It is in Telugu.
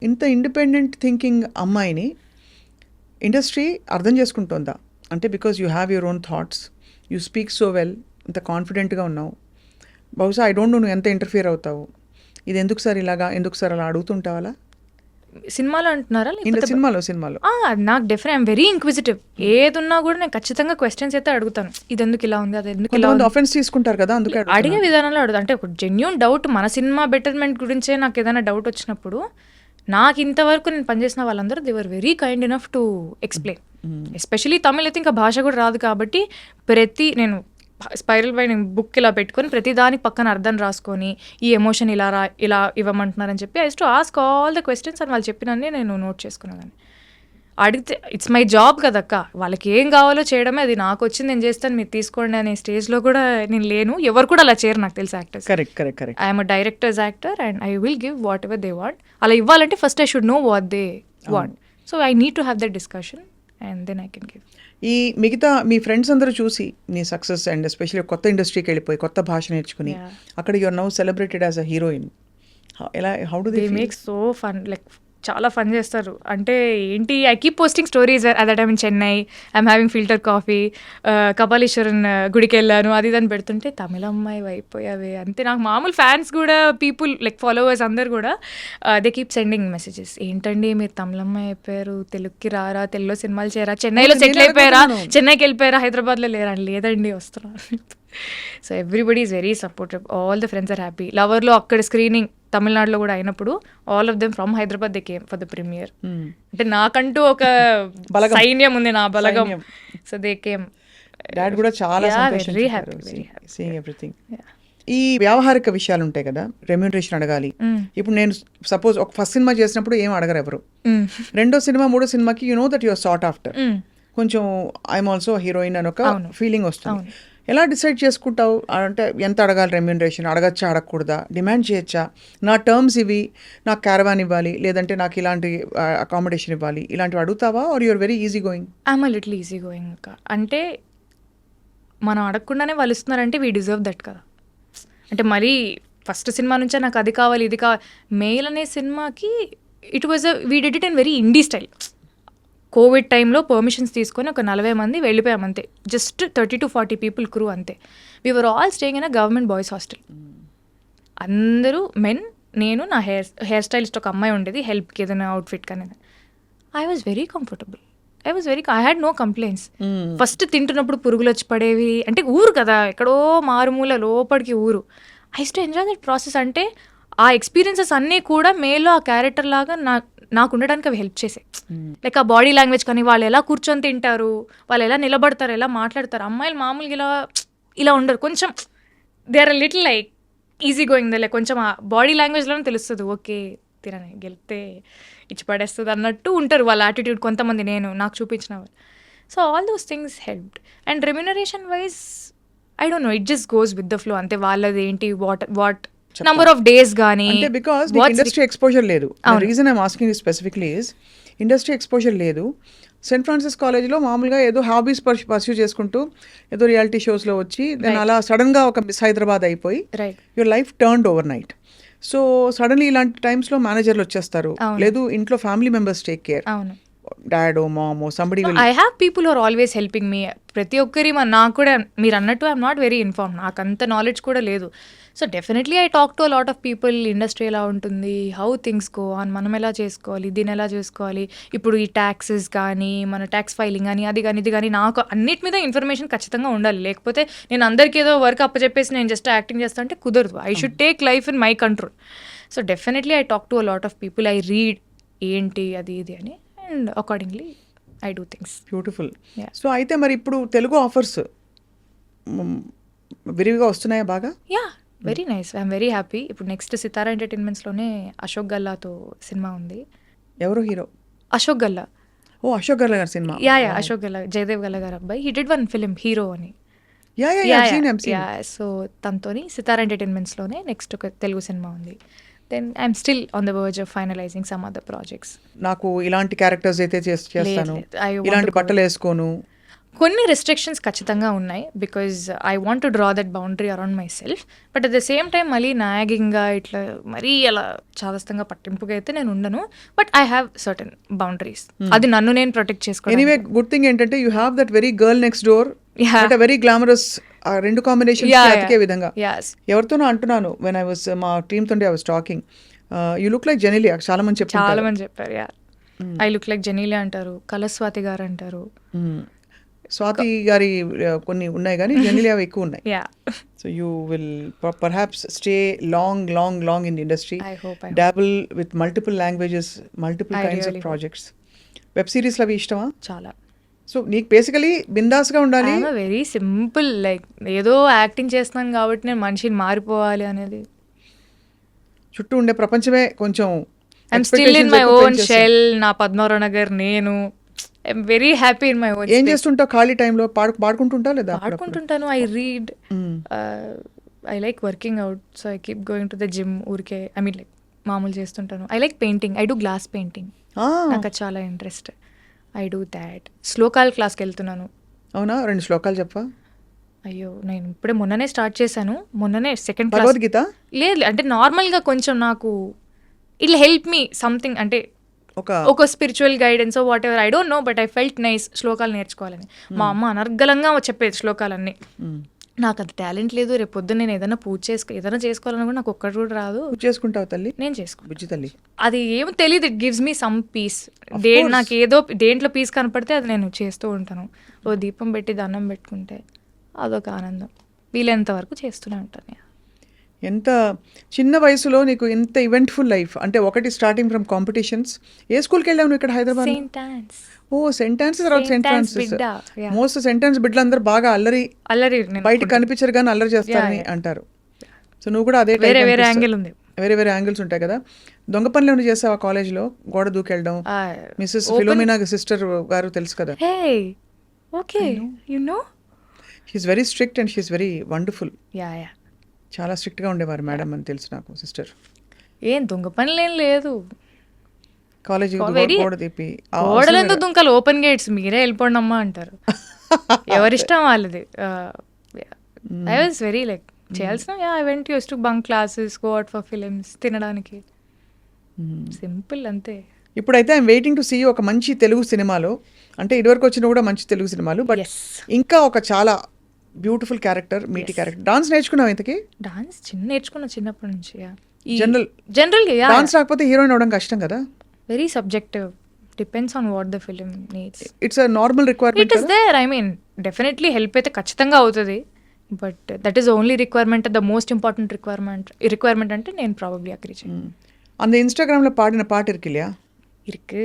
ఇంత ఇండిపెండెంట్ థింకింగ్ అమ్మాయిని ఇండస్ట్రీ అర్థం చేసుకుంటుందా? అంటే because you have your own thoughts, you speak so well, ఇంత కాన్ఫిడెంట్గా ఉన్నావు. బహుశా ఐ డోంట్ నో నువ్వు ఎంత ఇంటర్ఫియర్ అవుతావు, ఇది ఎందుకు సార్ ఇలాగా, ఎందుకు సార్ అలా అడుగుతుంటావా? సినిమాలో అంటున్నారా? సినిమాలో నాకు డెఫినెట్ ఐఎమ్ వెరీ ఇంక్విజిటివ్. ఏదున్నా కూడా నేను ఖచ్చితంగా క్వశ్చన్స్ అయితే అడుగుతాను. ఇది ఎందుకు ఇలా ఉంది, అది ఎందుకు ఇలా ఉంది. ఆఫెన్స్ తీసుకుంటారు కదా, అందుకే అడిగే విధానంలో అడుగుతాను. అంటే ఒక జెన్యూన్ డౌట్, మన సినిమా బెటర్మెంట్ గురించే నాకు ఏదైనా డౌట్ వచ్చినప్పుడు, నాకు ఇంతవరకు నేను పనిచేసిన వాళ్ళందరూ they were very kind enough to explain. Especially Tamil అయితే ఇంకా భాష కూడా రాదు కాబట్టి నేను స్పైరల్ బై నేను బుక్ ఇలా పెట్టుకొని ప్రతి దానికి పక్కన అర్థం రాసుకొని ఈ ఎమోషన్ ఇలా ఇవ్వమంటున్నారని చెప్పి I to ask all the questions అని వాళ్ళు చెప్పినన్ని నేను నోట్ చేసుకునేదాన్ని. అడిగితే ఇట్స్ మై జాబ్ కదక్క, వాళ్ళకి ఏం కావాలో చేయడమే, అది నాకు వచ్చింది నేను చేస్తాను, మీరు తీసుకోండి అనే స్టేజ్లో కూడా నేను లేను. ఎవరు కూడా అలా చేయరు నాకు తెలిసి actors. Correct. I'm a director's actor and I will give whatever they want. అలా ఇవ్వాలంటే first I should know what they want. So I need to have that discussion and then I can give. ఈ మిగతా మీ ఫ్రెండ్స్ అందరూ చూసి నీ సక్సెస్ అండ్ ఎస్పెషల్లీ కొత్త ఇండస్ట్రీకి వెళ్ళిపోయి కొత్త భాష నేర్చుకుని అక్కడ your now celebrated as a heroine, ఎలా how do they make so fun, like చాలా ఫన్ చేస్తారు. అంటే ఏంటి, I keep posting stories at that time in Chennai, I'm having filter coffee, Kapaleeshwaran గుడికి వెళ్ళాను, అది దాన్ని పెడుతుంటే తమిళ అమ్మాయి అయిపోయావే అంతే. నాకు మామూలు ఫ్యాన్స్ కూడా, పీపుల్ లైక్ ఫాలోవర్స్ అందరు కూడా దే కీప్ సెండింగ్ మెసేజెస్, ఏంటండి మీరు తమిళ అమ్మాయి అయిపోయారు, తెలుగుకి రారా, తెలుగులో సినిమాలు చేయరా, చెన్నైలో సెటిల్ అయిపోయారా, చెన్నైకి వెళ్ళిపోయారా, హైదరాబాద్లో లేరా, లేదండి వస్తున్నారు. So everybody is very supportive, all the friends are happy. లవర్లో అక్కడ స్క్రీనింగ్ తమిళనాడులో కూడా అయినప్పుడు all of them from Hyderabad they came for the premiere. అంటే నాకంటూ ఒక సైన్యం ఉంది, నా బలగం. So they came. డాడ్ కూడా చాలా వెరీ హ్యాపీ సీయింగ్ ఎవ్రీథింగ్. ఈ వ్యావహారిక విషయాలు ఉంటాయి కదా, రెమ్యూనరేషన్ అడగాలి. ఇప్పుడు నేను సపోజ్ ఒక ఫస్ట్ సినిమా చేసినప్పుడు ఏం అడగరు ఎవరు, రెండో సినిమా మూడో సినిమాకి you know that your sought after, కొంచెం ఐఎమ్ ఆల్సో హీరోయిన్ అని ఒక ఫీలింగ్ వస్తుంది. ఎలా డిసైడ్ చేసుకుంటావు? అంటే ఎంత అడగాలి రెమ్యూనరేషన్, అడగచ్చా అడగకూడదా, డిమాండ్ చేయొచ్చా, నా టర్మ్స్ ఇవి, నాకు క్యారవాన్ ఇవ్వాలి, లేదంటే నాకు ఇలాంటి అకామిడేషన్ ఇవ్వాలి, ఇలాంటివి అడుగుతావా? Or you're very easy going? I'm a little easy going అక్క. అంటే మనం అడగకుండానే వాళ్ళు ఇస్తున్నారంటే వీ డిజర్వ్ దట్ కదా. అంటే మరీ ఫస్ట్ సినిమా నుంచే నాకు అది కావాలి ఇది కావాలి. మెయిల్ అనే సినిమాకి it was we did it in very INDI style. Covid టైంలో పర్మిషన్స్ తీసుకొని ఒక 40 మంది వెళ్ళిపోయాం అంతే, జస్ట్ 30 to 40 పీపుల్ క్రూ అంతే. We were all staying in a government boys hostel, అందరూ మెన్, నేను, నా హెయిర్ స్టైలిస్ట్ ఒక అమ్మాయి ఉండేది హెల్ప్కి ఏదైనా అవుట్ఫిట్ అనేది. I was very comfortable, I had no complaints. First తింటున్నప్పుడు పురుగులు వచ్చి పడేవి, అంటే ఊరు కదా, ఎక్కడో మారుమూల లోపలికి ఊరు. I use to enjoy that process. అంటే ఆ ఎక్స్పీరియన్సెస్ అన్నీ కూడా మేలో ఆ క్యారెక్టర్ లాగా నాకు ఉండడానికి అవి హెల్ప్ చేసాయి. లైక్ ఆ బాడీ లాంగ్వేజ్ కానీ, వాళ్ళు ఎలా కూర్చొని తింటారు, వాళ్ళు ఎలా నిలబడతారు, ఎలా మాట్లాడతారు. అమ్మాయిలు మామూలుగా ఇలా ఉండరు, కొంచెం they are little like easy going. Like కొంచెం ఆ బాడీ లాంగ్వేజ్లోనే తెలుస్తుంది, ఓకే తినని గెలిపితే ఇచ్చి పడేస్తుంది అన్నట్టు ఉంటారు వాళ్ళ యాటిట్యూడ్. కొంతమంది నాకు చూపించిన వాళ్ళు. So all those things helped. And remuneration wise I don't know, it just goes with the flow అంతే. వాళ్ళది ఏంటి, వాట్ నంబర్ ఆఫ్ డేస్ కానీ, అంటే బికాస్ ఇండస్ట్రీ ఎక్స్పోజర్ లేదు. Reason I'm asking specifically is industry exposure లేదు. సెయింట్ ఫ్రాన్సిస్ కాలేజ్లో మామూలుగా ఏదో హాబీస్ పర్స్యూ చేసుకుంటూ ఏదో రియాలిటీ షోస్లో వచ్చి దాని అలా సడన్గా ఒక మిస్ హైదరాబాద్ అయిపోయి your life turned overnight. So suddenly ఇలాంటి టైమ్స్లో మేనేజర్లు వచ్చేస్తారు, లేదు ఇంట్లో ఫ్యామిలీ మెంబర్స్ టేక్ కేర్, డాడో మామో somebody. I have people are always helping me. ప్రతి ఒక్కరి నాకు కూడా మీరు అన్నట్టు ఐఎమ్ నాట్ వెరీ ఇన్ఫార్మ్, నాకు అంత నాలెడ్జ్ కూడా లేదు. So definitely I talk to a lot of people, industry ఎలా ఉంటుంది, హౌ థింగ్స్ గో ఆన్, మనం ఎలా చేసుకోవాలి, దీన్ని ఎలా చేసుకోవాలి, ఇప్పుడు ఈ ట్యాక్సెస్ కానీ, మన ట్యాక్స్ ఫైలింగ్ కానీ, అది కానీ ఇది కానీ, నాకు అన్నిటి మీద ఇన్ఫర్మేషన్ ఖచ్చితంగా ఉండాలి. లేకపోతే నేను అందరికీ ఏదో వర్క్ అప్పచెప్పేసి నేను జస్ట్ యాక్టింగ్ చేస్తా అంటే కుదరదు. I should take life in my control. So definitely I talk to a lot of people, I read ఏంటి అది ఇది అని, and accordingly I do things. Beautiful. So అయితే మరి ఇప్పుడు తెలుగు ఆఫర్స్ విరివిగా వస్తున్నాయా బాగా? Yeah, very nice, I'm very happy. ఇప్పుడు నెక్స్ట్ సితారా ఎంటర్టైన్మెంట్స్లోనే అశోక్ గల్లాతో సినిమా ఉంది. ఎవరు హీరో? అశోక్ గల్లా. ఓ అశోక్ గల్లా గారి సినిమా. యా అశోక్ గల్లా, జయదేవ్ గల్లా గారు అబ్బాయి. He did one film hero అని. సో తనతోని సితారా ఎంటర్టైన్మెంట్స్లోనే నెక్స్ట్ ఒక తెలుగు సినిమా ఉంది. Then I'm still on the verge of finalizing some other projects. నాకు ఇలాంటి క్యారెక్టర్స్ అయితే చేస్తాను, ఇలాంటి బట్టలు వేసుకోను, కొన్ని రెస్ట్రిక్షన్స్ ఖచ్చితంగా ఉన్నాయి because I want to draw that boundary around my self but at the same time మళ్ళీ నాగింగ్గా ఇట్లా మరీ అలా చాదస్తంగా పట్టింపుగా అయితే నేను ఉండను but I have certain boundaries అది నన్ను నేను ప్రొటెక్ట్ చేసుకోవడం ఎనీవే గుడ్ థింగ్ ఏంటంటే you have that very girl next door Yeah. But very glamorous రెండు కాంబినేషన్ అతికే విధంగా Yes. ఎవరితోనో అంటున్నాను వెన్ ఐ వాస్ మా టీమ్ తోటి I was talking you look like Genelia చాలా మంది చాలా చెప్తారు మంది చెప్పారు yeah I look like Genelia అంటారు కలస్వాతి గారు అంటారు స్వాతి గారి కొన్ని ఉన్నాయి కానీ జెనిలియా ఎక్కువ ఉన్నాయి yeah so you will perhaps stay long long long in the industry I hope డాబుల్ with multiple languages multiple I kinds of really hope. Projects web సిరీస్లు అవి ఇష్టమా? చాలా సో నీకు బేసికలీ బిందాస్గా ఉండాలి. ఐఎమ్ వెరీ సింపుల్ లైక్ ఏదో యాక్టింగ్ చేస్తున్నాను కాబట్టి నేను మనిషిని మారిపోవాలి అనేది చుట్టూ ఉండే ప్రపంచమే కొంచెం I'm still in expectations my ఎక్కువ ఓన్ పెంచేస్తుంది. షెల్ నా పద్మారావు నగర్ నేను I'm very happy in my own ఏం చేస్తుంటావు ఖాళీ టైంలో? పాడుకుంటుంటా లేదా అప్పుడప్పుడు? పాడుకుంటుంటాను I read Mm. I like working out so I keep going to the gym ఊరికే ఐ మీన్ లైక్ మామూలు చేస్తుంటాను I like painting I do glass painting Ah, నాకు అది చాలా ఇంట్రెస్ట్ ఐ డూ దాట్ శ్లోకాల క్లాస్కి వెళ్తున్నాను అవునా? 2 శ్లోకాలు చెప్పా. అయ్యో నేను ఇప్పుడే మొన్ననే స్టార్ట్ చేశాను మొన్ననే సెకండ్ క్లాస్ భగవద్గీత లేదు అంటే నార్మల్గా కొంచెం నాకు ఇట్ హెల్ప్ మీ సంథింగ్ అంటే ఒక ఒక spiritual guidance what ever I don't know but I felt nice శ్లోకాలు నేర్చుకోవాలని మా అమ్మ అనర్గళంగా చెప్పేది శ్లోకాలన్నీ Mm. నాకు అది టాలెంట్ లేదు రేపు పొద్దున్న నేను ఏదైనా ఏదైనా చేసుకోవాలన్నా కూడా నాకు ఒక్కటి కూడా రాదు పూజ చేసుకుంటావు తల్లి, నేను చేసుకో బుజ్జి తల్లి. అది ఏమో తెలియదు it gives me some piece course. నాకు ఏదో దేంట్లో పీస్ కనపడితే అది నేను చేస్తూ ఉంటాను ఓ దీపం పెట్టి దండం పెట్టుకుంటే అదొక ఆనందం వీలైనంత వరకు చేస్తూనే ఉంటాను ఎంత చిన్న వయసులో నీకు ఎంత ఈవెంట్ఫుల్ లైఫ్ అంటే ఒకటి స్టార్టింగ్ ఫ్రమ్ కాంపిటీషన్స్. ఏ స్కూల్కి వెళ్ళావు నువ్వు ఇక్కడ హైదరాబాద్? సెయింట్ ఆన్స్ ఓ సెయింట్ ఆన్స్ తర్వాత Saint సెయింట్ Anne's ఫ్రాన్సిస్. బిడ్డ, yeah. మోస్ట్ సెయింట్ ఆన్స్ బిడ్డలందరూ బాగా అల్లరి, అల్లరి నేను బయటకు కనిపించరు కానీ అల్లరి చేస్తారని అంటారు. సో నువ్వు కూడా అదే వేరే వేరే యాంగిల్ ఉంది వేరే వేరే యాంగిల్స్ ఉంటాయి కదా. దొంగ పనులు ఏమైనా చేసావా కాలేజ్లో? గోడ దూకెళ్ళడం. మిస్సెస్ ఫిలోమినా సిస్టర్ గారు తెలుసు కదా, hey okay you know she's very strict and she's very wonderful. Yeah yeah చాలా స్ట్రిక్ట్గా ఉండేవారు మేడం అని తెలుసు నాకు సిస్టర్. ఏం దొంగ పనులు ఏం లేదు కాలేజ్ very- గోడ తీపి గోడలు ఎందుకు దుంకలు ఓపెన్ గేట్స్ మీరే వెళ్ళిపోండి అమ్మా అంటారు ఎవరిష్టం వాళ్ళది ఐ వాజ్ వెరీ లైక్ చేయాల్సిన I went use to bunk classes go out for films తినడానికి సింపుల్ అంతే ఇప్పుడైతే ఐఎమ్ వెయిటింగ్ టు సీ ఒక మంచి తెలుగు సినిమాలో, అంటే ఇదివరకు వచ్చిన కూడా మంచి తెలుగు సినిమాలు, బట్ ఎస్ ఇంకా ఒక చాలా బ్యూటిఫుల్ క్యారెక్టర్, మీటి క్యారెక్టర్. డాన్స్ నేర్చుకున్నావు ఇంతకి? డాన్స్ నేర్చుకున్న చిన్నప్పటి నుంచి General- జనరల్గా డాన్స్ రాకపోతే హీరోయిన్ అవడం కష్టం కదా. Very subjective depends on what the film needs it's a normal requirement it is there I mean definitely help అయితే ఖచ్చితంగా అవుతుంది but that is only requirement the most important requirement అంటే నేను ప్రాబబ్లీ అగ్రీ చేయను அந்த இன்ஸ்டாகிராமில் பாடின பாட்டு இருக்கு இல்லையா? இருக்கு